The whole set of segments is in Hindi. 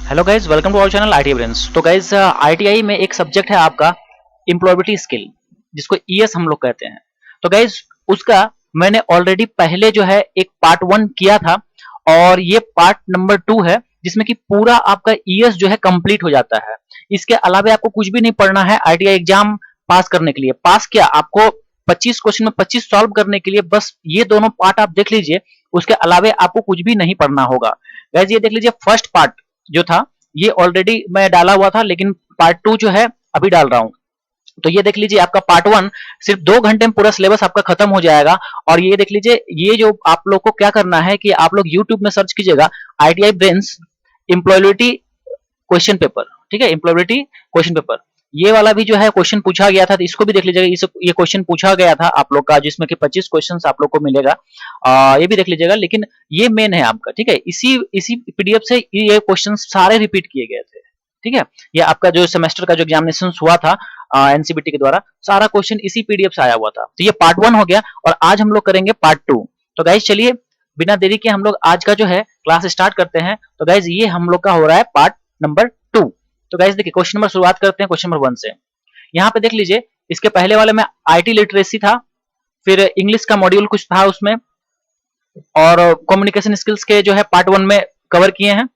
Hello guys, welcome to our channel IT brains. तो गाइज आईटीआई में एक सब्जेक्ट है आपका एम्प्लॉयबिलिटी स्किल, जिसको ईएस हम लोग कहते हैं। तो गाइज उसका मैंने ऑलरेडी पहले जो है एक पार्ट 1 किया था और ये पार्ट नंबर 2 है, जिसमें कि पूरा आपका ईएस जो है कंप्लीट हो जाता है। इसके अलावा आपको कुछ भी नहीं पढ़ना है आईटीआई एग्जाम पास करने के लिए। पास क्या, आपको 25 क्वेश्चन में 25 सॉल्व करने के लिए बस ये दोनों पार्ट आप देख लीजिए। उसके अलावा आपको कुछ भी नहीं पढ़ना होगा। गाइज ये देख लीजिए, फर्स्ट पार्ट जो था ये ऑलरेडी मैं डाला हुआ था, लेकिन पार्ट 2 जो है अभी डाल रहा हूं। तो ये देख लीजिए, आपका पार्ट 1 सिर्फ 2 घंटे में पूरा सिलेबस आपका खत्म हो जाएगा। और ये देख लीजिए, ये जो आप लोग को क्या करना है कि आप लोग यूट्यूब में सर्च कीजिएगा ITI brains employability question paper. ठीक है, एम्प्लॉयबिलिटी क्वेश्चन पेपर ये वाला भी जो है क्वेश्चन पूछा गया था, तो इसको भी देख लीजिएगा। ये क्वेश्चन पूछा गया था आप लोग का, जिसमें कि 25 क्वेश्चंस आप लोग को मिलेगा। ये भी देख लीजिएगा, लेकिन ये मेन है आपका। ठीक है, इसी इसी पीडीएफ से ये क्वेश्चन सारे रिपीट किए गए थे। ठीक है, ये आपका जो सेमेस्टर का जो एग्जामिनेशन हुआ था एनसीबीटी के द्वारा, सारा क्वेश्चन इसी पीडीएफ से आया हुआ था। तो ये पार्ट 1 हो गया और आज हम लोग करेंगे पार्ट 2। तो गाइज चलिए बिना देरी के हम लोग आज का जो है क्लास स्टार्ट करते हैं। तो गाइज ये हम लोग का हो रहा है पार्ट नंबर 2। तो गाइज देखिए, क्वेश्चन नंबर शुरुआत करते हैं क्वेश्चन नंबर 1 से। यहाँ पे देख लीजिए, इसके पहले वाले में आईटी लिटरेसी था, फिर इंग्लिश का मॉड्यूल कुछ था उसमें, और कम्युनिकेशन स्किल्स के जो है पार्ट 1 में कवर किए हैं।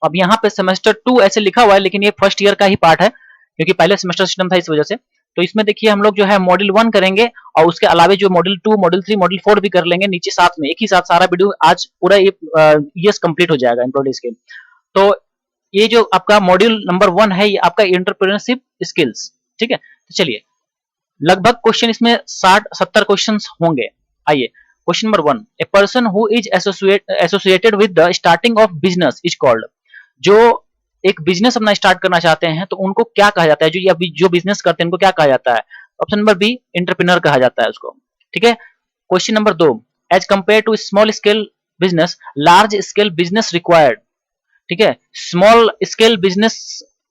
अब यहाँ पे सेमेस्टर 2 ऐसे लिखा हुआ है, लेकिन ये फर्स्ट ईयर का ही पार्ट है, क्योंकि पहले सेमेस्टर सिस्टम था इस वजह से। तो इसमें देखिए हम लोग जो है मॉड्यूल 1 करेंगे और उसके अलावा जो मॉड्यूल 2, मॉड्यूल 3, मॉड्यूल 4 भी कर लेंगे नीचे साथ में, एक ही साथ सारा वीडियो आज पूरा ये ईयर्स कंप्लीट हो जाएगा एम्प्लॉयड स्किल। तो ये जो आपका मॉड्यूल नंबर 1 है, ये आपका एंटरप्रेन्योरशिप स्किल्स। ठीक है, तो चलिए लगभग क्वेश्चन इसमें 60-70 क्वेश्चन होंगे। आइए question number 1, a person who is associated with the starting of business is called. जो एक बिजनेस अपना स्टार्ट करना चाहते हैं तो उनको क्या कहा जाता है, जो बिजनेस करते हैं उनको क्या कहा जाता है? ऑप्शन नंबर बी, एंटरप्रेन्योर कहा जाता है उसको। ठीक है, question number 2, as compare to small scale business large scale business required. ठीक है, स्मॉल स्केल बिजनेस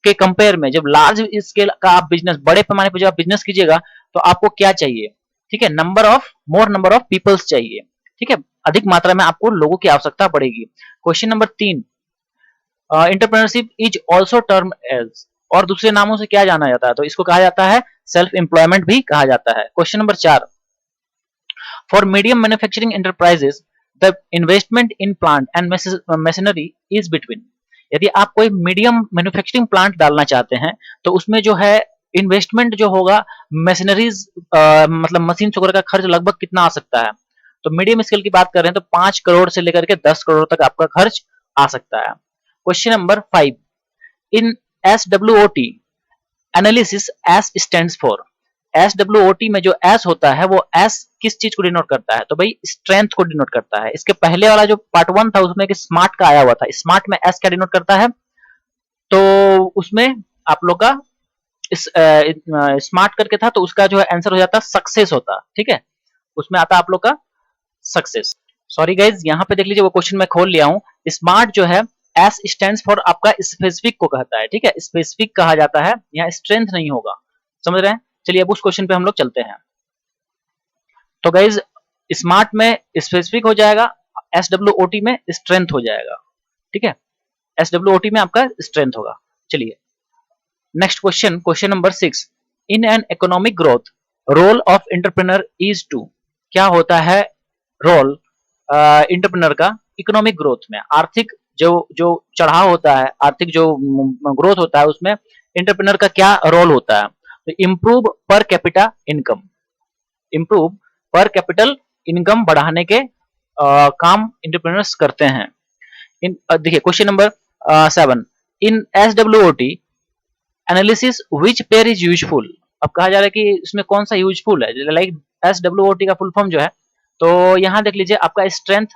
के कंपेयर में जब लार्ज स्केल का आप बिजनेस, बड़े पैमाने पर जब आप बिजनेस कीजिएगा तो आपको क्या चाहिए? ठीक है, मोर नंबर ऑफ पीपल्स चाहिए। ठीक है, अधिक मात्रा में आपको लोगों की आवश्यकता पड़ेगी। Question number 3, entrepreneurship is also term as, और दूसरे नामों से क्या जाना जाता है? तो इसको कहा जाता है सेल्फ एम्प्लॉयमेंट भी कहा जाता है। Question number 4, for medium manufacturing enterprises the investment in plant and machinery is between. यदि आप कोई मीडियम मैन्युफैक्चरिंग प्लांट डालना चाहते हैं तो उसमें जो है इन्वेस्टमेंट जो होगा, मशीनरीज मतलब मशीन वगैरह का खर्च लगभग कितना आ सकता है? तो मीडियम स्केल की बात कर रहे हैं तो 5 करोड़ से लेकर के 10 करोड़ तक आपका खर्च आ सकता है। Question number 5, in SWOT analysis S stands for. SWOT में जो एस होता है वो एस किस चीज को डिनोट करता है? तो भाई स्ट्रेंथ को डिनोट करता है। इसके पहले वाला जो पार्ट 1 था उसमें स्मार्ट का आया हुआ था, स्मार्ट में एस क्या डिनोट करता है? तो उसमें आप लोग का स्मार्ट करके था, तो उसका जो है आंसर हो जाता सक्सेस होता। ठीक है, उसमें आता आप लोग का सक्सेस। सॉरी गाइज, यहाँ पे देख लीजिए वो क्वेश्चन मैं खोल लिया हूँ। स्मार्ट जो है एस स्टैंड्स फॉर आपका स्पेसिफिक को कहता है। ठीक है, स्पेसिफिक कहा जाता है, यहाँ स्ट्रेंथ नहीं होगा। समझ रहे हैं? चलिए अब उस क्वेश्चन पे हम लोग चलते हैं। तो गाइज स्मार्ट में स्पेसिफिक हो जाएगा, SWOT में स्ट्रेंथ हो जाएगा। ठीक है, SWOT में आपका स्ट्रेंथ होगा। चलिए next question, question number 6, in an economic growth role of entrepreneur is to. क्या होता है रोल एंटरप्रेन्योर का इकोनॉमिक ग्रोथ में? आर्थिक जो जो चढ़ाव होता है, आर्थिक जो ग्रोथ होता है, उसमें एंटरप्रेन्योर का क्या रोल होता है? तो improve per capita income, improve पर कैपिटल इनकम बढ़ाने के काम एंटरप्रेन्योर्स करते हैं। देखिए question number 7, in SWOT analysis which pair is useful. अब कहा जा रहा है कि इसमें कौन सा यूजफुल है? लाइक SWOT का फुल फॉर्म जो है, तो यहाँ देख लीजिए आपका स्ट्रेंथ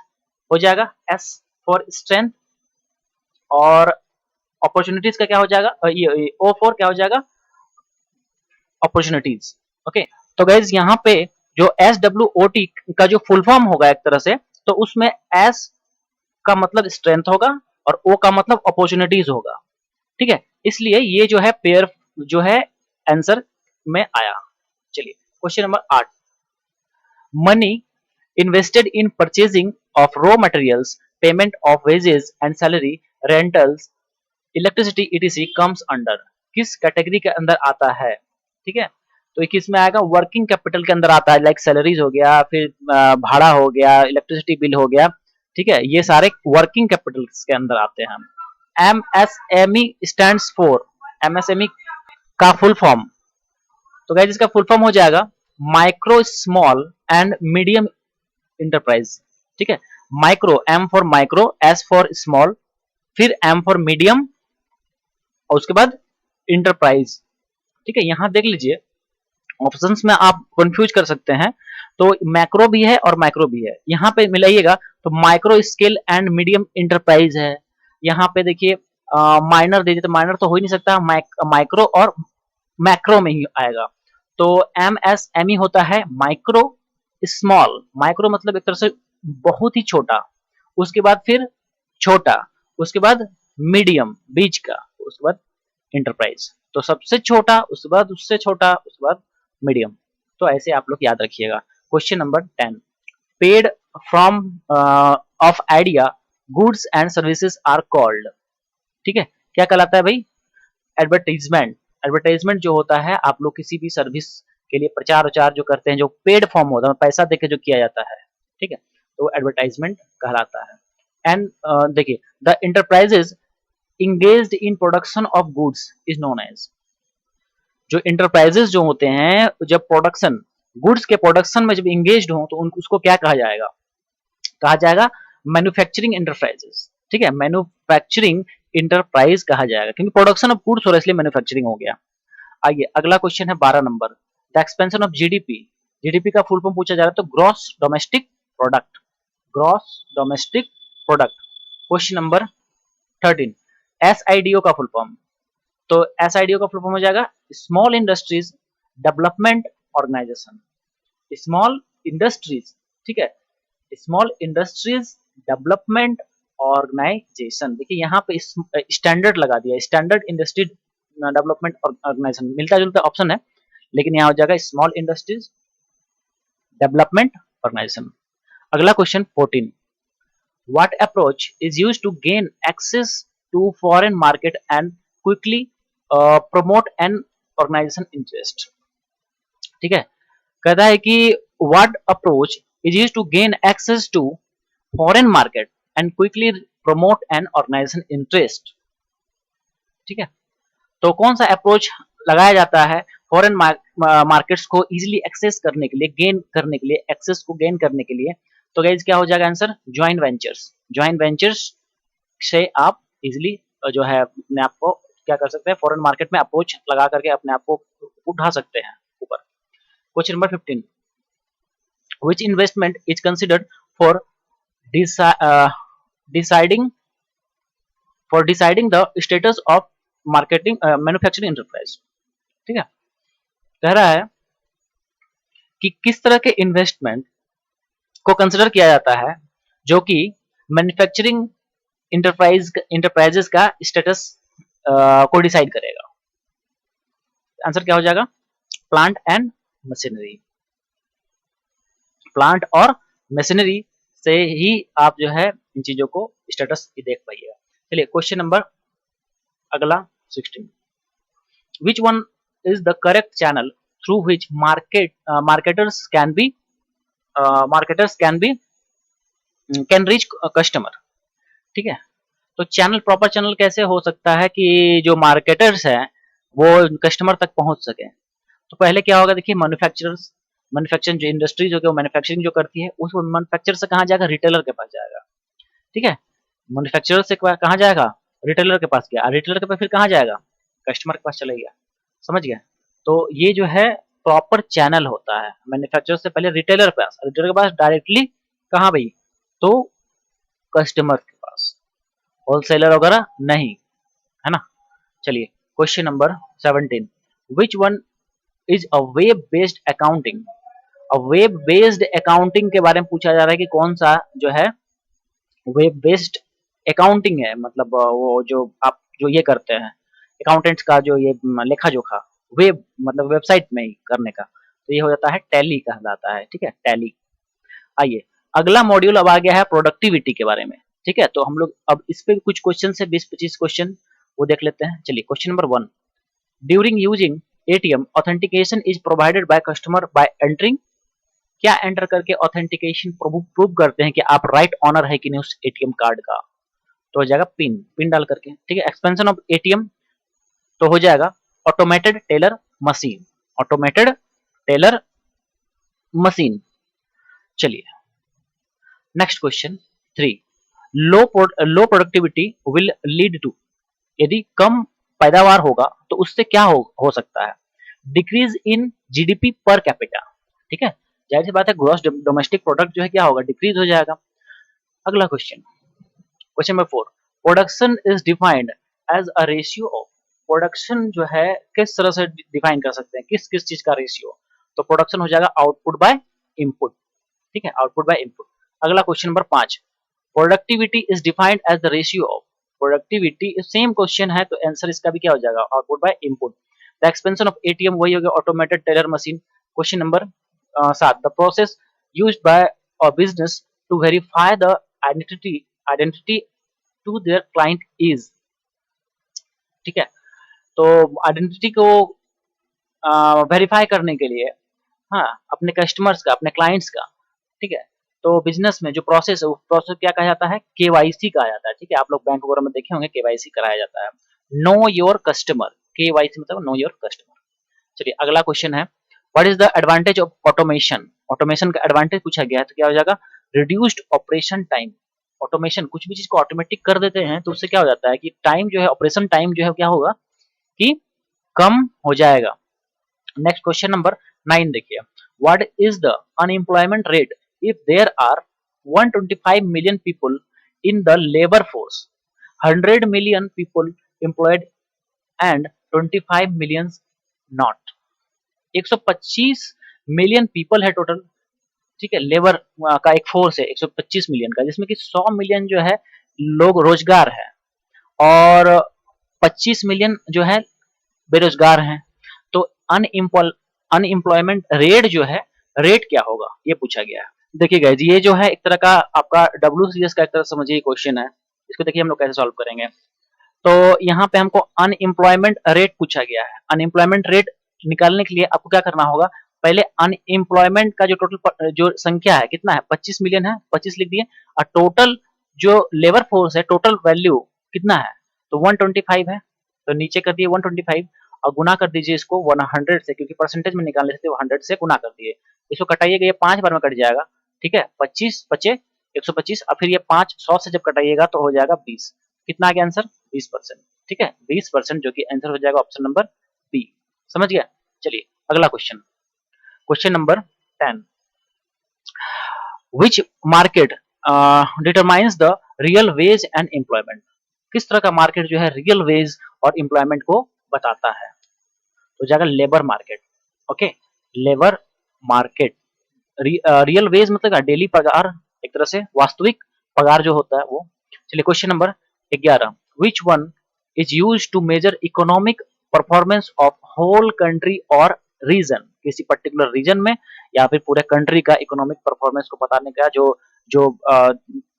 हो जाएगा, S फॉर स्ट्रेंथ, और अपॉर्चुनिटीज का क्या हो जाएगा? O फॉर क्या हो जाएगा? अपॉर्चुनिटीज। ओके, तो गाइज यहाँ पे जो SWOT का जो फुल फॉर्म होगा एक तरह से, तो उसमें S का मतलब स्ट्रेंथ होगा और O का मतलब अपॉर्चुनिटीज होगा। ठीक है, इसलिए ये जो है पेयर जो है आंसर में आया। चलिए question number 8, money invested in purchasing of raw materials, payment of wages and salary, rentals electricity etc comes under, किस कैटेगरी के अंदर आता है, ठीक है। तो ये किस में आएगा, वर्किंग कैपिटल के अंदर आता है, लाइक सैलरीज हो गया, फिर भाड़ा हो गया, इलेक्ट्रिसिटी बिल हो गया, ठीक है, ये सारे वर्किंग कैपिटल के अंदर आते हैं। एमएसएमई स्टैंड्स फॉर, एमएसएमई का फुल फॉर्म, तो गाइस इसका फुल फॉर्म हो जाएगा micro small and medium enterprise, ठीक है। Micro, M for micro, S for small, फिर एम फॉर मीडियम, और उसके बाद इंटरप्राइज, ठीक है। यहां देख लीजिए ऑप्शंस में आप कंफ्यूज कर सकते हैं, तो मैक्रो भी है और माइक्रो भी है। यहाँ पे मिलाइएगा तो micro scale and medium enterprise है। यहाँ पे देखिए माइनर दे दिए, तो माइनर तो हो ही नहीं सकता, माइक्रो और मैक्रो में ही आएगा। तो एमएसएमई होता है माइक्रो स्मॉल, माइक्रो मतलब एक तरह से बहुत ही छोटा, उसके बाद फिर छोटा, उसके बाद मीडियम बीच का, उसके बाद इंटरप्राइज, तो सबसे छोटा, उसके बाद उससे छोटा, उसके बाद मीडियम। तो ऐसे आप लोग याद रखिएगा। Question number 10, paid from of idea goods and services are called, ठीक है, क्या कहलाता है भाई, एडवर्टाइजमेंट। एडवर्टाइजमेंट जो होता है, आप लोग किसी भी सर्विस के लिए प्रचार उचार जो करते हैं, जो पेड फॉर्म होता है, पैसा देके जो किया जाता है, ठीक है, तो एडवर्टाइजमेंट कहलाता है। एंड देखिए the enterprises engaged in production of goods is known as, जो इंटरप्राइजेस जो होते हैं, जब प्रोडक्शन गुड्स के प्रोडक्शन में जब इंगेज हो, तो उसको क्या कहा जाएगा, कहा जाएगा मैन्युफैक्चरिंग इंटरप्राइजेस, ठीक है, मैन्युफैक्चरिंग इंटरप्राइज कहा जाएगा, क्योंकि प्रोडक्शन ऑफ गुड्स हो रहा है इसलिए मैन्युफैक्चरिंग हो गया। आइए अगला क्वेश्चन है 12 number, the expansion of GDP, GDP का फुल फॉर्म पूछा जा रहा है, तो gross domestic product, gross domestic product. Question number 13, एसआईडीओ का फुल फॉर्म, तो एसआईडीओ का फुल फॉर्म हो जाएगा small industries development organisation, small industries, ठीक है, स्मॉल इंडस्ट्रीज डेवलपमेंट ऑर्गेनाइजेशन। देखिए यहाँ पे स्टैंडर्ड लगा दिया, स्टैंडर्ड इंडस्ट्री डेवलपमेंट ऑर्गेनाइजेशन, मिलता जुलता ऑप्शन है, लेकिन यहाँ हो जाएगा स्मॉल इंडस्ट्रीज डेवलपमेंट ऑर्गेनाइजेशन। अगला question 14, what approach is used to gain access to foreign market and quickly promote an organization interest, ठीक है, कहता है कि what approach is used to gain access to foreign market and quickly promote an organization interest, ठीक है। तो कौन सा अप्रोच लगाया जाता है फॉरेन मार्केट्स को इजीली एक्सेस करने के लिए, गेन करने के लिए, एक्सेस को गेन करने के लिए, तो गाइस क्या हो जाएगा answer, joint ventures. Joint ventures से आप इजीली जो है अपने आप को क्या कर सकते हैं, फॉरेन मार्केट में अप्रोच लगा करके अपने आप को उठा सकते हैं ऊपर। Question number 15, which investment is considered for deciding the status of marketing manufacturing enterprise, ठीक है, कह रहा है कि किस तरह के इन्वेस्टमेंट को कंसिडर किया जाता है जो कि मैन्युफैक्चरिंग इंटरप्राइजेस का स्टेटस को डिसाइड करेगा। आंसर क्या हो जाएगा, प्लांट एंड मशीनरी, प्लांट और मशीनरी से ही आप जो है इन चीजों को स्टेटस देख पाइएगा। चलिए क्वेश्चन नंबर अगला 16, which one is the correct channel through which marketers can can reach customer, ठीक है। तो चैनल, प्रॉपर चैनल कैसे हो सकता है कि जो मार्केटर्स हैं वो कस्टमर तक पहुंच सके, तो पहले क्या होगा, देखिए मैन्युफैक्चरिंग जो इंडस्ट्रीज होगी वो मैन्युफैक्चरिंग जो करती है, उस मैन्युफैक्चर से कहाँ जाएगा, रिटेलर के पास जाएगा, ठीक है, मैन्युफैक्चरर से कहाँ जाएगा, रिटेलर के पास गया, रिटेलर के पास फिर कहाँ जाएगा, कस्टमर के पास चले गया, समझ गया। तो ये जो है प्रॉपर चैनल होता है, मैन्युफैक्चरर से पहले रिटेलर के पास, रिटेलर के पास डायरेक्टली कहाँ भाई, तो कस्टमर के पास, होलसेलर वगैरह नहीं, है ना। चलिए question number 17, which one is a web based accounting. अब वेब बेस्ड अकाउंटिंग के बारे में पूछा जा रहा है कि कौन सा जो है वेब बेस्ड अकाउंटिंग है, मतलब वो जो आप जो ये करते हैं अकाउंटेंट्स का जो ये लेखा जोखा, वेब मतलब वेबसाइट में ही करने का, तो ये हो जाता है टैली कहलाता है, ठीक है, टैली। आइए अगला मॉड्यूल अब आ गया है प्रोडक्टिविटी के बारे में, ठीक है, तो हम लोग अब इस पे कुछ क्वेश्चन से 20-25 क्वेश्चन वो देख लेते हैं। चलिए question number 1, during using ATM authentication is provided by customer bye entering, क्या एंटर करके ऑथेंटिकेशन प्रूव करते हैं कि आप राइट ऑनर है कि नहीं उस एटीएम कार्ड का, तो हो जाएगा पिन, पिन डाल करके। ठीक है, एक्सपेंशन ऑफ एटीएम तो हो जाएगा automated teller machine, automated teller machine. चलिए next question 3, low productivity will lead to, यदि कम पैदावार होगा तो उससे क्या हो सकता है, decrease in GDP per capita. ठीक है, जाहिर सी बात है ग्रॉस डोमेस्टिक प्रोडक्ट जो है क्या होगा, डिक्रीज हो जाएगा। अगला question, question number 4, production is defined as a ratio of, production जो है किस तरह से डिफाइन कर सकते हैं, किस किस चीज का रेशियो, तो प्रोडक्शन हो जाएगा आउटपुट बाय इनपुट। ठीक है, आउटपुट बाय इनपुट। अगला question number 5, productivity is defined as the ratio of, productivity same question है तो आंसर इसका भी क्या हो जाएगा, output by input. The expansion of ATM वही हो गया automated teller machine. Question number 7, the process used by a business to verify the identity to their client is. ठीक है, तो आइडेंटिटी को वेरीफाई करने के लिए, हाँ, अपने कस्टमर्स का, अपने क्लाइंट्स का, ठीक है, तो बिजनेस में जो प्रोसेस है, वो प्रोसेस क्या कहा जाता है, केवाईसी कहा जाता है। ठीक है, आप लोग बैंक वगैरह में देखे होंगे केवाईसी कराया जाता है, नो योर कस्टमर, केवाईसी मतलब नो योर कस्टमर। चलिए अगला क्वेश्चन है, what is the advantage of automation, automation का एडवांटेज पूछा गया है तो क्या हो जाएगा, रिड्यूस्ड ऑपरेशन टाइम। ऑटोमेशन कुछ भी चीज को ऑटोमेटिक कर देते हैं तो उससे क्या हो जाता है कि टाइम जो है, ऑपरेशन टाइम जो है क्या होगा कि कम हो जाएगा। नेक्स्ट क्वेश्चन नंबर 9 देखिए, what is the unemployment rate if there are 125 million people in the labour force, 100 million people employed and 25 million not. 125 million people है टोटल, ठीक है, लेबर का एक फोर्स है 125 मिलियन का, जिसमें कि 100 मिलियन जो है लोग रोजगार है और 25 मिलियन जो है बेरोजगार हैं। तो अनएम्प्लॉयमेंट रेट जो है, रेट क्या होगा ये पूछा गया है। देखिए गाइस, ये जो है एक तरह का आपका WCS का एक तरह समझिए क्वेश्चन है। इसको देखिए हम लोग कैसे सॉल्व करेंगे। तो यहाँ पे हमको अनएम्प्लॉयमेंट रेट पूछा गया है। अनएम्प्लॉयमेंट रेट निकालने के लिए आपको क्या करना होगा, पहले अनएम्प्लॉयमेंट का जो टोटल जो संख्या है कितना है, 25 मिलियन है, 25 लिख दिए, और टोटल जो लेबर फोर्स है, टोटल वैल्यू कितना है, तो 125 है, तो नीचे कर दिए 125 और गुना कर दीजिए इसको 100 से, क्योंकि परसेंटेज में निकालने से 100 से गुना कर दिए। इसको कटाइएगा, ये 5 बार में कट जाएगा। ठीक है, 25 बचे 125 और फिर ये 5 100 से जब कटाइएगा तो हो जाएगा 20। कितना आ गया आंसर, 20%। ठीक है, 20% जो कि आंसर हो जाएगा ऑप्शन नंबर बी। समझ गया। चलिए अगला question, question number 10, which market determines the real veg and employment, किस तरह का मार्केट जो है रियल वेज और एम्प्लॉयमेंट को बताता है, तो जाएगा labour market. Okay, labour market. Real veg मतलब डेली पगार, एक तरह से वास्तविक पगार जो होता है वो। चलिए question number 11, which one is use to measure economic performance of whole country और रीजन, किसी पर्टिकुलर रीजन में या फिर पूरे कंट्री का इकोनॉमिक परफॉर्मेंस को बताने का जो जो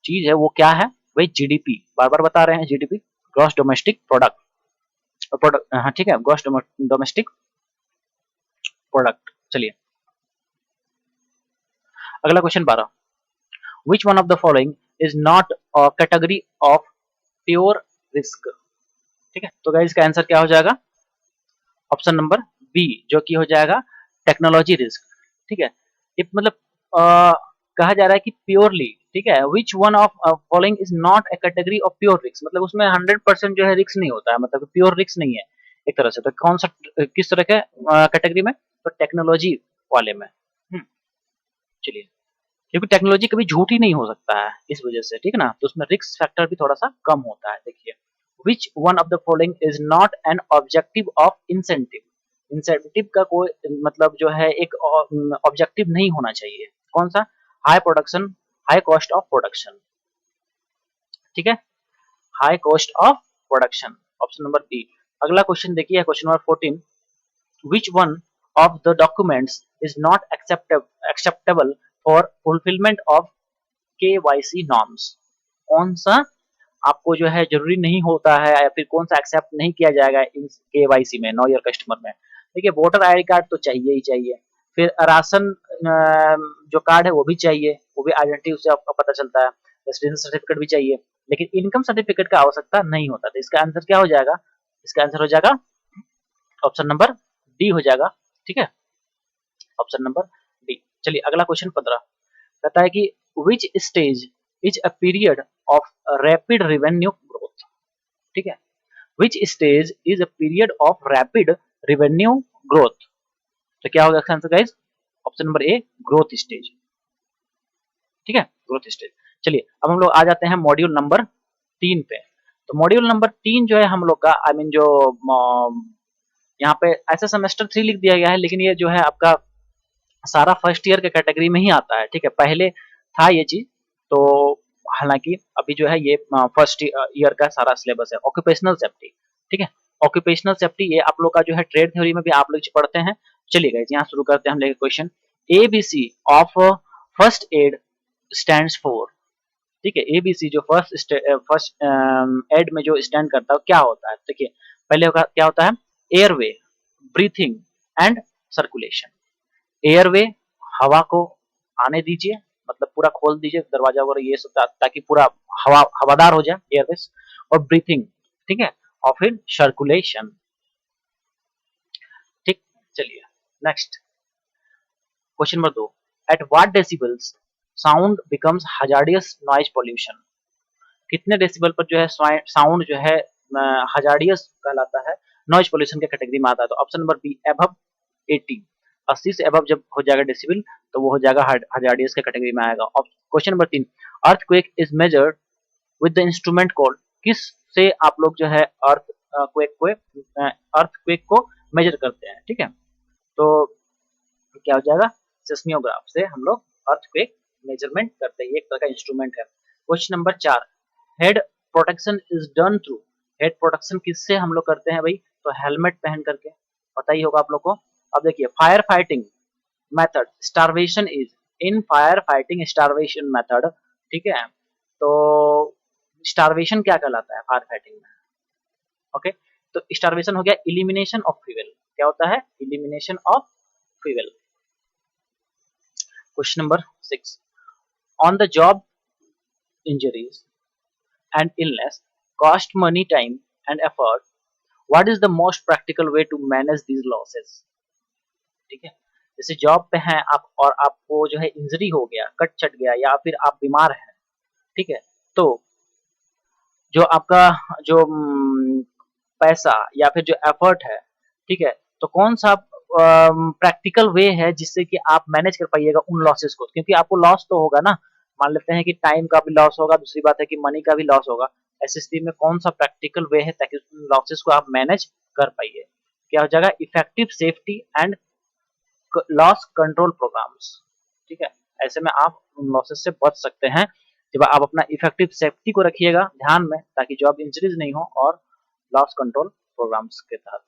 चीज है वो क्या है, वही जीडीपी, बार बार बता रहे हैं जीडीपी, ग्रॉस डोमेस्टिक प्रोडक्ट। हाँ ठीक है, ग्रॉस डोमेस्टिक प्रोडक्ट। चलिए अगला question 12, which one of the following is not a category of pure risk. ठीक है, तो गाइस इसका आंसर क्या हो जाएगा, ऑप्शन नंबर बी, जो कि हो जाएगा टेक्नोलॉजी रिस्क। ठीक है, ये मतलब कहा जा रहा है कि प्योरली, ठीक है, विच one of following is not A category of pure risk, मतलब उसमें 100% जो है रिस्क नहीं होता है, मतलब प्योर रिस्क नहीं है एक तरह से। तो कौन सा, किस तरह के कैटेगरी में, तो टेक्नोलॉजी वाले में। चलिए, क्योंकि टेक्नोलॉजी कभी झूठी नहीं हो सकता है इस वजह से, ठीक है ना, तो उसमें रिस्क फैक्टर भी थोड़ा सा कम होता है। देखिए, विच one of the following is not an objective of incentive, incentive का कोई मतलब जो है एक ऑब्जेक्टिव नहीं होना चाहिए। कौन सा, high production, high cost of production. ठीक है, high cost of production, option number B. अगला क्वेश्चन देखिए, question number 14, which one of the documents is not acceptable for fulfillment of KYC norms, कौन सा आपको जो है जरूरी नहीं होता है या फिर कौन सा एक्सेप्ट नहीं किया जाएगा इन केवाईसी में, नो योर कस्टमर में। देखिए वोटर आईडी कार्ड तो चाहिए ही चाहिए, फिर राशन जो कार्ड है वो भी चाहिए, वो भी आइडेंटिटी उससे आपको पता चलता है, रेसिडेंस सर्टिफिकेट भी चाहिए, लेकिन इनकम सर्टिफिकेट का आवश्यकता नहीं होता। तो इसका आंसर क्या हो जाएगा, इसका आंसर हो जाएगा ऑप्शन नंबर डी हो जाएगा। ठीक है, ऑप्शन नंबर डी। चलिए अगला क्वेश्चन 15 कहता है कि which stage is a period of rapid revenue growth. ठीक है, which stage is a period of rapid revenue growth. तो क्या होगा इसका answer guys, option number a growth stage. ठीक है, ग्रोथ स्टेज। चलिए अब हम लोग आ जाते हैं मॉड्यूल नंबर 3 पे। तो मॉड्यूल नंबर 3 जो है हम लोग का आई मीन जो यहाँ पे ऐसा सेमेस्टर 3 लिख दिया गया है, लेकिन ये जो है आपका सारा फर्स्ट ईयर के कैटेगरी में ही आता है। ठीक है, पहले था ये चीज, तो हालांकि अभी जो है ये फर्स्ट ईयर का सारा सिलेबस है। ऑक्यूपेशनल सेफ्टी, ठीक है, ऑक्यूपेशनल सेफ्टी ये आप लोग का जो है ट्रेड थ्योरी में भी आप लोग पढ़ते हैं। चलिए गाइस यहाँ शुरू करते हैं हम लेके question. ABC of first aid stands for. ठीक है, एबीसी जो फर्स्ट एड में जो स्टैंड करता है क्या होता है। देखिए पहले क्या होता है, airway, breathing and circulation. Airway, हवा को आने दीजिए, मतलब पूरा खोल दीजिए दरवाजा वगैरह ये सब, ताकि पूरा हवादार हो जाए एयरवेज। और ब्रीथिंग, ठीक है, और फिर सर्कुलेशन। ठीक, चलिए next question number 2। At what decibels sound becomes hazardous noise pollution. कितने डेसिबल पर जो है साउंड जो है हजार्डियस कहलाता है, नॉइज पॉल्यूशन के कैटेगरी में आता है। तो ऑप्शन नंबर बी एबव 80, 80 से एबव जब हो जाएगा डेसिबल तो वो हो जाएगा हजार्डियस के कैटेगरी में आएगा। Question number 3। Earthquake is measured with the instrument called. किस से आप लोग जो है अर्थक्वेक को मेजर करते हैं। ठीक है, तो क्या हो जाएगा, सेस्मियोग्राफ से हम लोग अर्थक्वेक मेजरमेंट करते हैं, ये एक तरह का इंस्ट्रूमेंट है। Question number 4। Head protection is done through. Head protection किससे हम लोग करते हैं भाई, तो हेलमेट पहन करके, पता ही होगा आप लोग को। अब देखिए fire fighting method starvation is, in fire fighting starvation method. ठीक है, तो स्टारवेशन क्या कहलाता है फायर फाइटिंग में। ओके, तो स्टारवेशन हो गया इलिमिनेशन ऑफ फ्यूल। क्या होता है, elimination of fuel. Question number 6। On the job injuries and illness cost money, time and effort. What is the most practical way to manage these losses? ठीक है, जैसे जॉब पे हैं आप और आपको जो है इंजरी हो गया, कट छट गया या फिर आप बीमार हैं। ठीक है, तो जो आपका जो पैसा या फिर जो एफर्ट है, ठीक है, तो कौन सा प्रैक्टिकल वे है जिससे कि आप मैनेज कर पाइएगा उन लॉसेस को, क्योंकि आपको लॉस तो होगा ना। मान लेते हैं कि टाइम का भी लॉस होगा, दूसरी बात है कि मनी का भी लॉस होगा। ऐसी स्थिति में कौन सा प्रैक्टिकल वे है ताकि उन लॉसेस को आप मैनेज कर पाइए। क्या हो जाएगा, effective safety and loss control programmes. ठीक है, ऐसे में आप उन लॉसेस से बच सकते हैं जब आप अपना इफेक्टिव सेफ्टी को रखिएगा ध्यान में, ताकि जॉब इंजरीज नहीं हो और लॉस कंट्रोल प्रोग्राम्स के तहत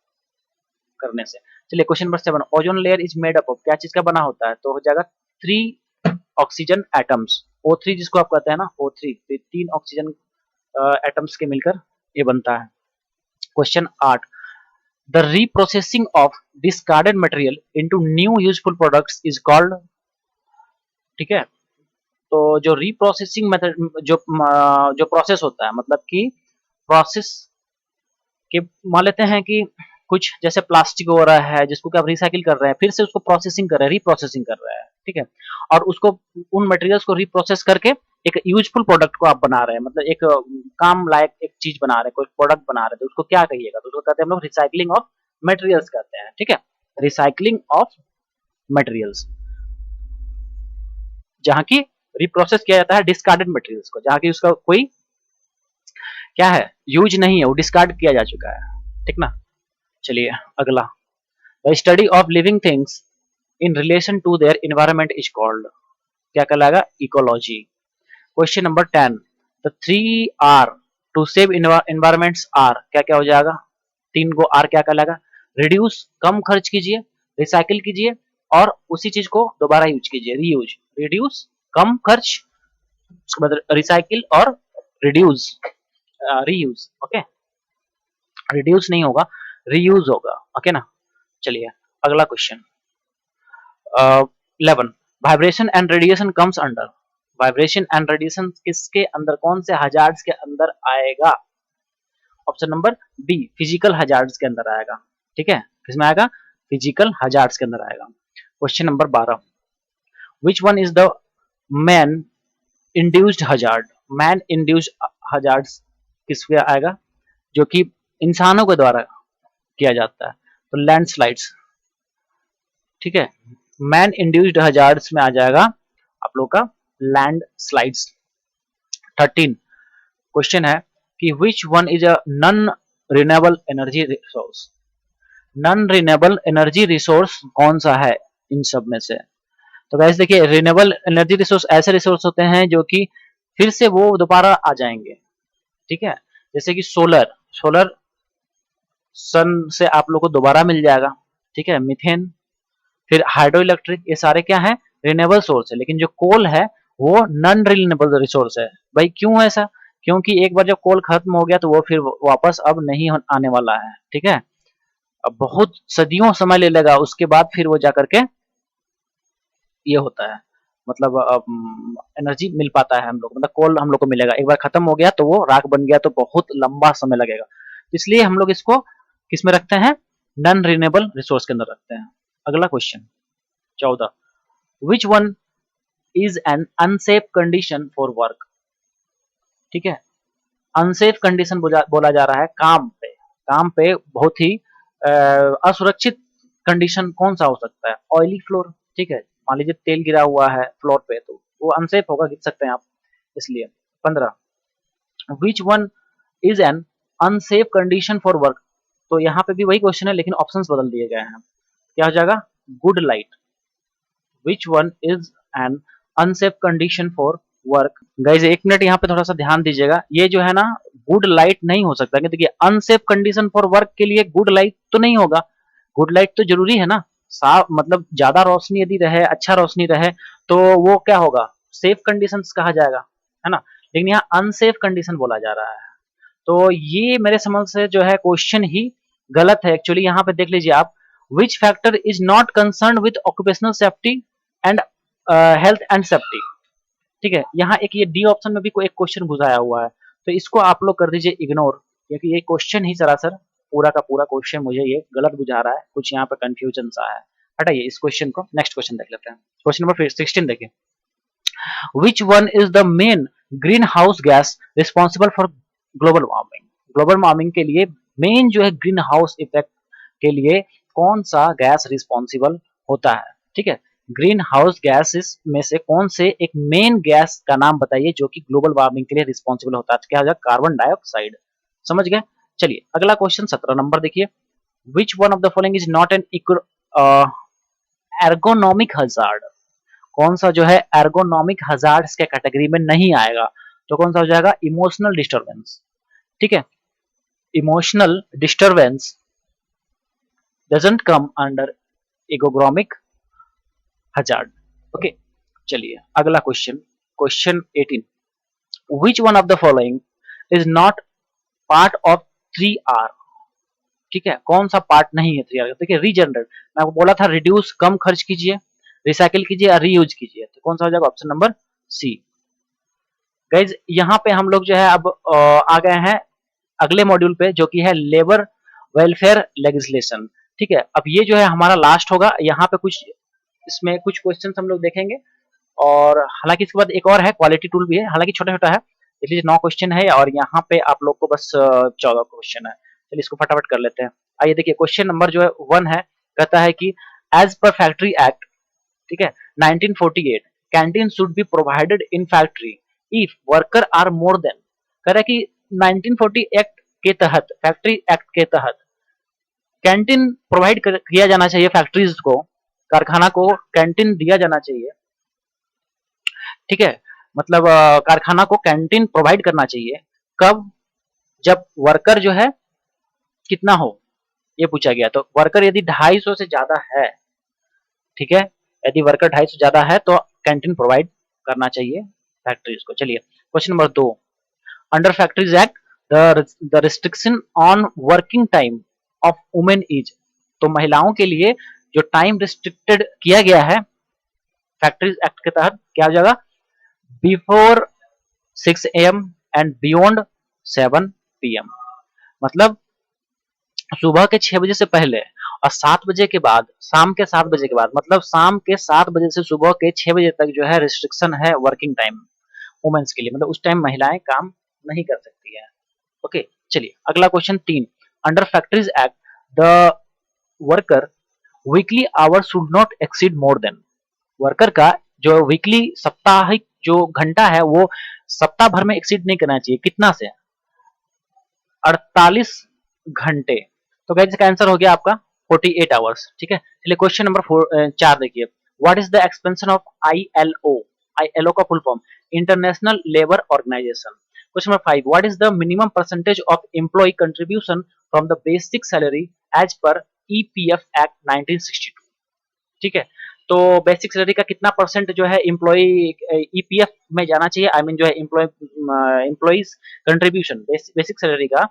करने से। चलिए question number 7। Ozone layer is made up of, क्या चीज का बना होता है, तो हो जाएगा 3 ऑक्सीजन एटम्स, O3 जिसको आप कहते हैं ना, O3, 3 ऑक्सीजन एटम्स के मिलकर ये बनता है। Question 8। The reprocessing of discarded material into new useful products is called. ठीक है, तो जो रीप्रोसेसिंग मेथड जो प्रोसेस होता है, मतलब कि प्रोसेस कि मान लेते हैं कि कुछ जैसे प्लास्टिक हो रहा है जिसको कि आप रिसाइकिल कर रहे हैं, फिर से उसको प्रोसेसिंग कर रहे हैं, रीप्रोसेसिंग कर रहे हैं। ठीक है, और उसको उन मटेरियल्स को रीप्रोसेस करके एक यूजफुल प्रोडक्ट को आप बना रहे हैं, मतलब एक काम लायक एक चीज बना रहे हैं, कोई प्रोडक्ट बना रहे हैं, तो उसको क्या कहिएगा, तो उसको कहते हैं हम लोग रिसाइकलिंग ऑफ मटेरियल्स कहते हैं। ठीक है, रिसाइकलिंग ऑफ मटेरियल्स, जहाँ की रिप्रोसेस किया जाता है डिस्कार्डेड मटेरियल्स को, जहाँ की उसका कोई क्या है यूज नहीं है, वो डिस्कार्ड किया जा चुका है। ठीक ना, चलिए अगला। The study of living things in relation to their environment is called. क्या कहलाएगा, ecology. Question number 10। The 3 R to save environments are, क्या क्या हो जाएगा, 3 को आर क्या कहलाएगा, रिड्यूस कम खर्च कीजिए, रिसाइकिल कीजिए और उसी चीज को दोबारा यूज कीजिए, रीयूज। रिड्यूस कम खर्च, मतलब रिसाइकिल और रिड्यूस। रीयूज, ओके, रिड्यूस नहीं होगा, रीयूज होगा, ओके ना। चलिए अगला question 11, vibration and radiation comes under, vibration and radiation किसके अंदर, कौन से हजार्ड्स के अंदर आएगा? Option number B, physical hazards के अंदर आएगा, ठीक है, किसमें आएगा? फिजिकल हजार्ड्स के अंदर आएगा। Question number 12, which one is the man induced hazard, man induced hazards किस पे आएगा, जो कि इंसानों के द्वारा किया जाता है? तो लैंडस्लाइड्स, ठीक है, मैन इंड्यूस्ड हजार्ड्स में आ जाएगा आप लोग का लैंड स्लाइड्स। 13 क्वेश्चन है कि विच one is a non renewable energy resource, non renewable energy resource कौन सा है इन सब में से? तो गाइस देखिए, रिन्यूएबल एनर्जी रिसोर्स ऐसे रिसोर्स होते हैं जो कि फिर से वो दोबारा आ जाएंगे, ठीक है, जैसे कि सोलर, सोलर सन से आप लोग को दोबारा मिल जाएगा, ठीक है, मीथेन, फिर हाइड्रो इलेक्ट्रिक, ये सारे क्या है? रिन्यूएबल सोर्स है। लेकिन जो कोल है वो नॉन रिन्यूएबल रिसोर्स है। भाई क्यों ऐसा? क्योंकि एक बार जब कोल खत्म हो गया तो वो फिर वापस अब नहीं आने वाला है, ठीक है, अब बहुत सदियों समय ले लेगा, उसके बाद फिर वो जाकर के ये होता है, मतलब एनर्जी मिल पाता है हम लोग, मतलब कोल हम लोग को मिलेगा। एक बार खत्म हो गया तो वो राख बन गया तो बहुत लंबा समय लगेगा, इसलिए हम लोग इसको किस में रखते हैं? नॉन रिन्यूएबल रिसोर्स के अंदर रखते हैं। अगला question 14, which one is an unsafe condition for work, ठीक है, अनसेफ कंडीशन बोला जा रहा है काम पे, काम पे बहुत ही असुरक्षित कंडीशन कौन सा हो सकता है? ऑयली फ्लोर, ठीक है, मान लीजिए तेल गिरा हुआ है फ्लोर पे तो वो अनसेफ होगा, गिर सकते हैं आप, इसलिए। 15, विच one is an unsafe condition for work, तो यहाँ पे भी वही क्वेश्चन है लेकिन ऑप्शंस बदल दिए गए हैं, क्या हो जाएगा? Good light, which one is an unsafe condition for work. Guys एक मिनट यहाँ पे थोड़ा सा ध्यान दीजिएगा, ये जो है ना गुड लाइट नहीं हो सकता, कि देखिए अनसेफ कंडीशन फॉर वर्क के लिए गुड लाइट तो नहीं होगा, गुड लाइट तो जरूरी है ना, साफ मतलब ज्यादा रोशनी यदि रहे, अच्छा रोशनी रहे तो वो क्या होगा? सेफ कंडीशंस कहा जाएगा, है ना, लेकिन यहाँ अनसेफ कंडीशन बोला जा रहा है, तो ये मेरे समझ से जो है क्वेश्चन ही गलत है एक्चुअली। यहाँ पे देख लीजिए आप, विच factor is not concern with occupational safety and health and safety, ठीक है, यहाँ एक ये डी ऑप्शन में भी कोई एक क्वेश्चन घुसाया हुआ है, तो इसको आप लोग कर दीजिए इग्नोर, क्योंकि ये क्वेश्चन ही सरासर पूरा का पूरा क्वेश्चन मुझे ये गलत बुझा रहा है, कुछ यहाँ पे कंफ्यूजन सा है, हटाइए इस क्वेश्चन को, नेक्स्ट क्वेश्चन देख लेते हैं। क्वेश्चन नंबर 16 देखिए, विच one is the main green house gas responsible for global warming, global warming के लिए मेन जो है ग्रीन हाउस इफेक्ट के लिए कौन सा गैस रिस्पॉन्सिबल होता है, ठीक है, ग्रीन हाउस गैसेस में से कौन से एक मेन गैस का नाम बताइए जो कि ग्लोबल वार्मिंग के लिए रिस्पॉन्सिबल होता है, तो क्या हो जाएगा? कार्बन डाइऑक्साइड, समझ गए। चलिए अगला क्वेश्चन 17 नंबर देखिए, विच one of the following is not an ergonomic hazard, कौन सा जो है एर्गोनॉमिक हजार्ड्स के कैटेगरी में नहीं आएगा, तो कौन सा हो जाएगा? इमोशनल डिस्टरबेंस, ठीक है, emotional disturbance doesn't come under ergonomic hazard, okay. चलिए अगला question, question 18, which one of the following is not part of 3R, ठीक है, कौन सा पार्ट नहीं है 3R? देखिए रीजनरेट, मैं आपको बोला था रिड्यूस कम खर्च कीजिए, रिसाइकिल कीजिए और रीयूज कीजिए, तो कौन सा हो जाएगा? Option number C. गाइज यहाँ पे हम लोग जो है अब आ गए हैं अगले मॉड्यूल पे जो कि है लेबर वेलफेयर लेजिस्लेशन, ठीक है, अब ये जो है हमारा लास्ट होगा, यहाँ पे कुछ इसमें कुछ क्वेश्चन हम लोग देखेंगे, और हालांकि इसके बाद एक और है क्वालिटी टूल भी है, हालांकि छोटा छोटा है, इसलिए 9 क्वेश्चन है और यहाँ पे आप लोग को बस 14 क्वेश्चन है, चलिए इसको फटाफट कर लेते हैं। आइए देखिए क्वेश्चन नंबर जो है 1 है, कहता है कि एज पर फैक्ट्री एक्ट, ठीक है, 1948 canteen should be provided in factory if worker are more than, कह रहा है कि 1940 एक्ट के तहत, फैक्ट्री एक्ट के तहत कैंटीन प्रोवाइड किया जाना चाहिए, फैक्ट्रीज को, कारखाना को कैंटीन दिया जाना चाहिए, ठीक है, मतलब कारखाना को कैंटीन प्रोवाइड करना चाहिए, कब? जब वर्कर जो है कितना हो, ये पूछा गया, तो वर्कर यदि 250 से ज्यादा है, ठीक है, यदि वर्कर 250 से ज्यादा है तो कैंटीन प्रोवाइड करना चाहिए फैक्ट्रीज को। चलिए question number 2, under factories act the restriction on working time of women is, तो महिलाओं के लिए जो टाइम रिस्ट्रिक्टेड किया गया है फैक्ट्रीज एक्ट के तहत क्या हो जाएगा, before 6 AM and beyond 7 PM, मतलब सुबह के 6 बजे से पहले और 7 बजे के बाद, शाम के 7 बजे के बाद, मतलब शाम के 7 बजे से सुबह के 6 बजे तक जो है रिस्ट्रिक्शन है वर्किंग टाइम वुमेन्स के लिए, मतलब उस टाइम महिलाएं काम नहीं कर सकती है। ओके, चलिए अगला question 3, under factories act the worker weekly hour should not exceed more than, worker का जो वीकली साप्ताहिक जो घंटा है वो सप्ताह भर में एक्सीड नहीं करना चाहिए, कितना से, 48 घंटे। तो गाइस इसका आंसर हो गया आपका 48 आवर्स, ठीक है। चलिए क्वेश्चन नंबर 4 देखिए, what is the expansion of ILO, ILO का full form international labour organisation. Question number 5, what is the minimum percentage of employee contribution from the basic salary as per EPF act 1962, ठीक है। तो बेसिक सैलरी का कितना परसेंट जो है एम्प्लॉय EPF में जाना चाहिए, आई मीन जो है एम्प्लॉइज कंट्रीब्यूशन बेसिक सैलरी का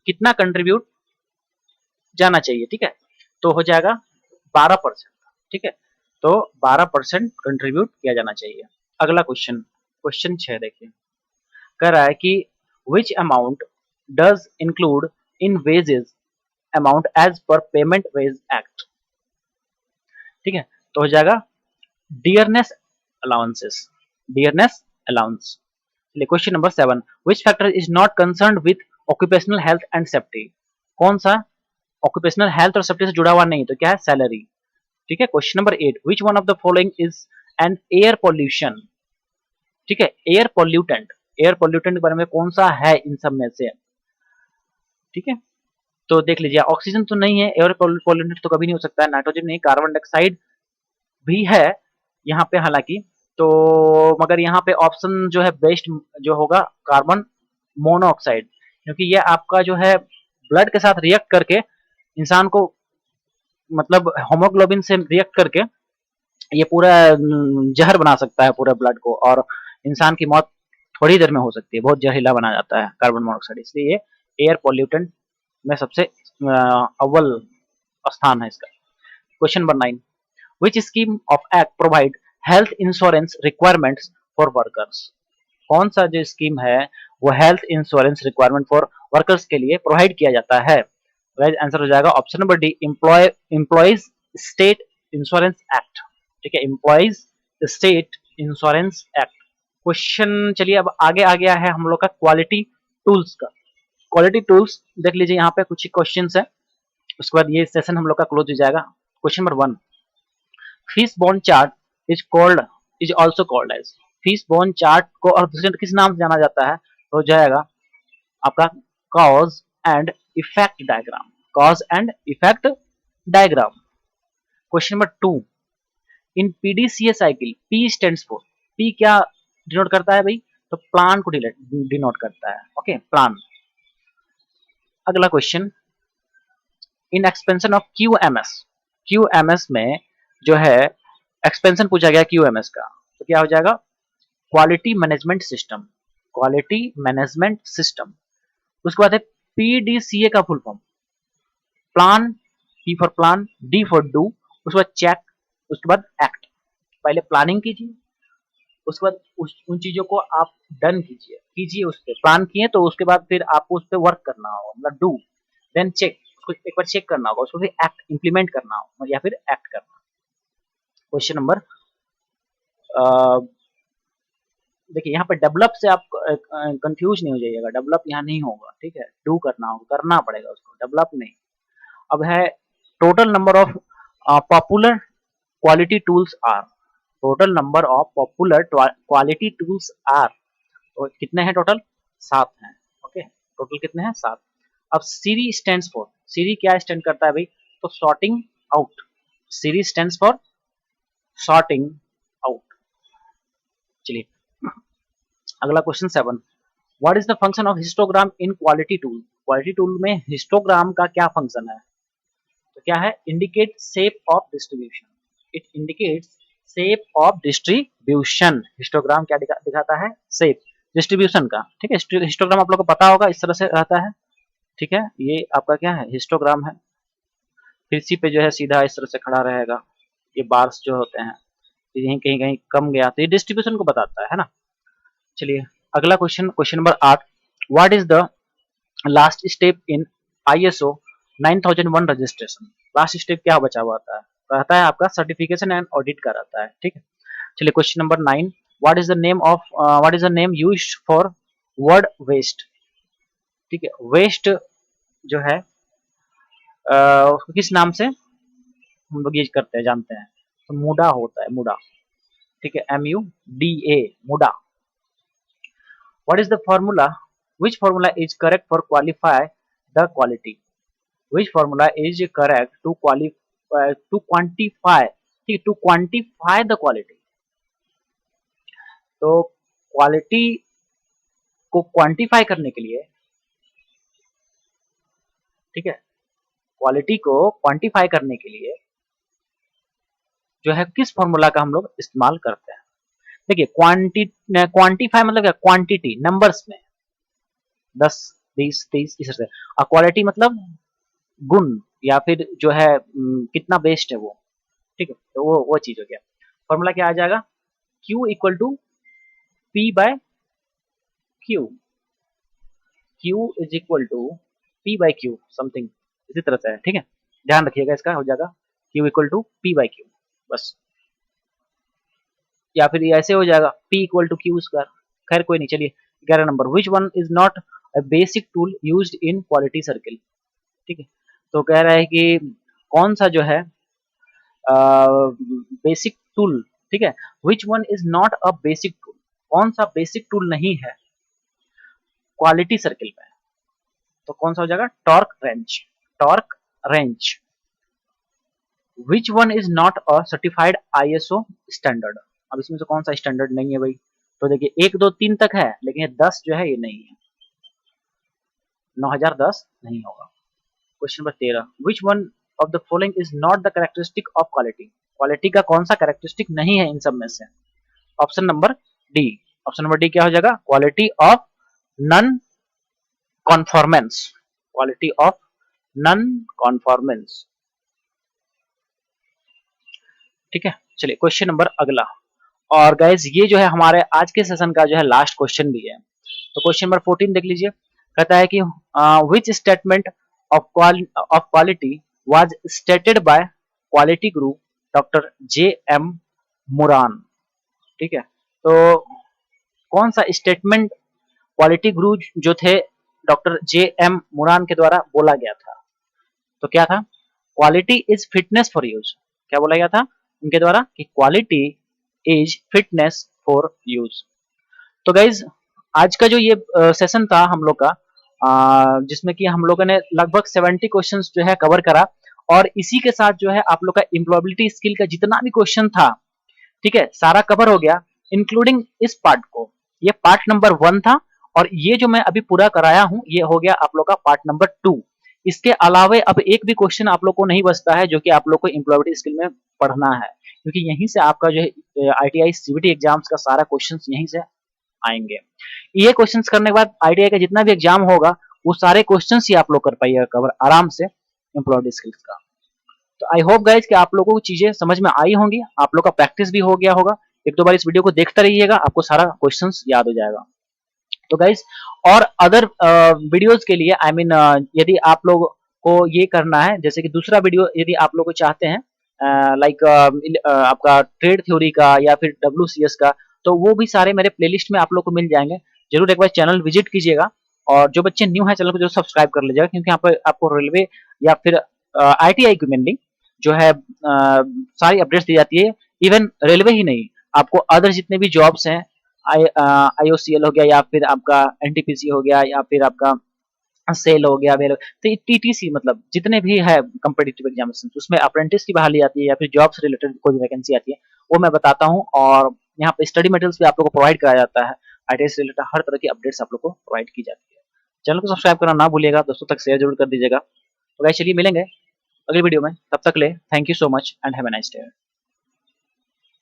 कितना कंट्रीब्यूट जाना चाहिए, ठीक है। तो हो जाएगा 12%, ठीक है। तो 12% कंट्रीब्यूट किया जाना चाहिए। अगला क्वेश्चन, क्वेश्चन 6 देखिए, कह रहा है कि which amount does include in wages amount as per payment wage act, ठीक है। तो हो जाएगा डियरनेस अलाउंसेस, डियरनेस अलाउंस। चलिए question number 7, which factor is not concerned with occupational health and safety, कौन सा ऑक्यूपेशनल हेल्थ और सेफ्टी से जुड़ा हुआ नहीं, तो क्या है, सैलरी, ठीक है। Question number 8, which one of the following is an air pollution, ठीक है, एयर पॉल्यूटेंट, एयर पॉल्यूटेंट के बारे में कौन सा है इन सब में से, ठीक है। तो देख लीजिए, ऑक्सीजन तो नहीं है, एयर पॉल्यूटेंट तो कभी नहीं हो सकता है, नाइट्रोजन नहीं, कार्बन डाइऑक्साइड भी है यहाँ पे हालांकि, तो मगर यहाँ पे ऑप्शन जो है बेस्ट जो होगा कार्बन मोनोऑक्साइड, क्योंकि ये आपका जो है ब्लड के साथ रिएक्ट करके इंसान को, मतलब होमोग्लोबिन से रिएक्ट करके ये पूरा जहर बना सकता है पूरे ब्लड को, और इंसान की मौत थोड़ी देर में हो सकती है, बहुत जहरीला बना जाता है कार्बन मोनोऑक्साइड, इसलिए ये एयर पॉल्यूटेंट में सबसे अव्वल स्थान है इसका। Question number 9, which scheme of act provide health insurance requirements for workers, कौन सा जो स्कीम है वो health insurance requirement for workers के लिए प्रोवाइड किया जाता है, राइट आंसर हो जाएगा option number D, employees state insurance act, ठीक है, employees state insurance act. Question चलिए अब आगे आ गया है हम लोग का क्वालिटी टूल्स का, क्वालिटी टूल्स देख लीजिए, यहाँ पे कुछ क्वेश्चन है, उसके बाद ये सेशन हम लोग का क्लोज हो जाएगा। Question number 1, fishbone chart is also called as, fishbone chart को और दूसरे किस नाम से जाना जाता है, तो जाएगा आपका cause and effect diagram, cause and effect diagram. Question number 2, in PDCA cycle P stands for, P क्या डिनोट करता है भाई, तो प्लान को डिनोट करता है, ओके प्लान। अगला question, in expansion of QMS, QMS में जो है एक्सपेंशन पूछा गया QMS का, तो क्या हो जाएगा, quality management system, quality management system. उसके बाद है PDCA का full form, plan, P for plan, D for do, उसके बाद चेक, उसके बाद एक्ट। पहले प्लानिंग कीजिए, उसके बाद उन चीजों को आप डन कीजिए, उस पर प्लान किए तो उसके बाद फिर आपको उस पर वर्क करना होगा, मतलब डू, देन चेक, उसको एक बार चेक करना होगा, उसको फिर एक्ट इंप्लीमेंट करना होगा या फिर एक्ट करना। क्वेश्चन नंबर देखिए यहाँ पे डेवलप से आप कंफ्यूज नहीं हो जाइएगा, डेवलप यहाँ नहीं होगा, ठीक है, डू करना होगा, करना पड़ेगा उसको, डेवलप नहीं। अब है total number of popular quality tools are, total number of popular quality tools are, तो कितने हैं टोटल, 7 हैं, ओके टोटल कितने हैं 7। अब सीरी स्टैंड्स फॉर, सीरी क्या स्टैंड करता है भाई, तो sorting out, seiri stands for sorting out. चलिए अगला question 7, what is the function of histogram in quality tool, quality tool में हिस्टोग्राम का क्या फंक्शन है, तो क्या है, indicate shape of distribution, it indicates shape of distribution, histogram क्या दिखाता है, शेप, डिस्ट्रीब्यूशन का, ठीक है। हिस्टोग्राम आप लोग को पता होगा, इस तरह से रहता है, ठीक है। ये आपका क्या है, हिस्टोग्राम है। फिर इसी पे जो है सीधा इस तरह से खड़ा रहेगा, ये बार्स जो होते हैं, यहीं कहीं कहीं कम गया तो ये डिस्ट्रीब्यूशन को बताता है ना। चलिए अगला question, question number 8, what is the last step in ISO 9001 registration. Last step क्या बचा हुआ था, रहता है आपका सर्टिफिकेशन एंड ऑडिट का रहता है, ठीक है। चलिए question number 9, what is the name used for word waste, ठीक है। वेस्ट जो है उसको किस नाम से हम लोग यूज करते हैं जानते हैं, तो मुडा होता है, मुडा, ठीक है, MUDA, muda. What is the formula, which formula is correct for qualify the quality, which formula is correct to qualify to quantify, ठीक है, to quantify the quality। तो क्वालिटी को क्वांटिफाई करने के लिए, ठीक है, क्वालिटी को क्वांटिफाई करने के लिए जो है किस फॉर्मूला का हम लोग इस्तेमाल करते हैं। देखिए क्वांटिफाई मतलब क्या, क्वांटिटी नंबर्स में 10 20 30 इस तरह से, और क्वालिटी मतलब गुण या फिर जो है कितना बेस्ट है वो, ठीक है। तो वो चीज हो गया। फॉर्मूला क्या आ जाएगा, Q equal to P by Q, Q is equal to P by Q something इसी तरह से है, ठीक है। ध्यान रखिएगा, इसका हो जाएगा Q equal to P by Q बस, या फिर ऐसे हो जाएगा P equal to Q square. खैर कोई नहीं, चलिए 11 नंबर, which one is not a basic tool used in quality circle, ठीक है। तो कह रहा है कि कौन सा जो है बेसिक टूल, ठीक है, विच one is not a basic tool, कौन सा बेसिक टूल नहीं है क्वालिटी सर्किल में, तो कौन सा हो जाएगा, torque wrench, torque wrench. Which one is not a certified ISO standard, अब इसमें से कौन सा स्टैंडर्ड नहीं है भाई, तो देखिए 1 2 3 तक है, लेकिन ये 10 जो है ये नहीं है, 9010 नहीं होगा। Question number 13, which one of the following is not the characteristic of quality, quality का कौन सा कैरेक्टरिस्टिक नहीं है इन सब में से, option number D, option number D क्या हो जाएगा, quality of non conformance, quality of non conformance, ठीक है। चलिए क्वेश्चन नंबर अगला, और गाइज ये जो है हमारे आज के सेशन का जो है लास्ट क्वेश्चन भी है। तो क्वेश्चन नंबर 14 देख लीजिए, कहता है कि which statement of quality was stated by quality Guru doctor JM Muran, ठीक है। तो कौन सा स्टेटमेंट क्वालिटी गुरु जो थे डॉक्टर JM मुरान के द्वारा बोला गया था, तो क्या था, quality is fitness for use, क्या बोला गया था उनके द्वारा कि quality is fitness for use. तो गाइज आज का जो ये सेशन था हम लोग का, जिसमें कि हम लोगों ने लगभग 70 क्वेश्चंस जो है कवर करा, और इसी के साथ जो है आप लोग का एम्प्लॉयबिलिटी स्किल का जितना भी क्वेश्चन था, ठीक है, सारा कवर हो गया, इंक्लूडिंग इस पार्ट को। ये पार्ट नंबर 1 था, और ये जो मैं अभी पूरा कराया हूं ये हो गया आप लोग का पार्ट नंबर 2। इसके अलावे अब एक भी क्वेश्चन आप लोग को नहीं बचता है जो कि आप लोग को एम्प्लॉयबिलिटी स्किल में पढ़ना है, क्योंकि यहीं से आपका जो है ITI CBT एग्जाम्स का सारा क्वेश्चन यहीं से आएंगे। ये क्वेश्चंस करने के बाद ITI का जितना भी एग्जाम होगा वो सारे क्वेश्चंस ही आप लोग कर पाइएगा कवर आराम से एम्प्लॉयबिलिटी स्किल्स का। तो आई होप गाइज कि आप लोगों को चीजें समझ में आई होंगी, आप लोग का प्रैक्टिस भी हो गया होगा। एक दो बार इस वीडियो को देखते रहिएगा, आपको सारा क्वेश्चंस याद हो जाएगा। तो गाइज और अदर वीडियोस के लिए आई मीन यदि आप लोग को ये करना है, जैसे कि दूसरा वीडियो यदि आप लोग को चाहते हैं लाइक आपका ट्रेड थ्योरी का या फिर WCS का, तो वो भी सारे मेरे प्लेलिस्ट में आप लोग को मिल जाएंगे। जरूर एक बार चैनल विजिट कीजिएगा, और जो बच्चे न्यू है चैनल को जरूर सब्सक्राइब कर लीजिएगा, क्योंकि यहाँ पर आपको रेलवे या फिर ITI की मेनली जो है सारी अपडेट्स दी जाती है। इवन रेलवे ही नहीं, आपको अदर जितने भी जॉब्स हैं, IOCL हो गया या फिर आपका NTPC हो गया या फिर आपका सेल हो गया, वेल, तो TTC मतलब जितने भी है कम्पिटिटिव एग्जामिनेशन, उसमें अप्रेंटिस की बहाली आती है या फिर जॉब से रिलेटेड कोई वैकेंसी आती है, वो मैं बताता हूँ। और यहाँ पे स्टडी मटेरियल्स भी आप लोग को प्रोवाइड कराया जाता है, ITI से रिलेटेड हर तरह की अपडेट्स आप लोग को प्रोवाइड की जाती है। चैनल को सब्सक्राइब करना ना भूलिएगा, दोस्तों तक शेयर जरूर कर दीजिएगा। तो गाइस चलिए मिलेंगे अगली वीडियो में, तब तक ले thank you so much and have a nice day.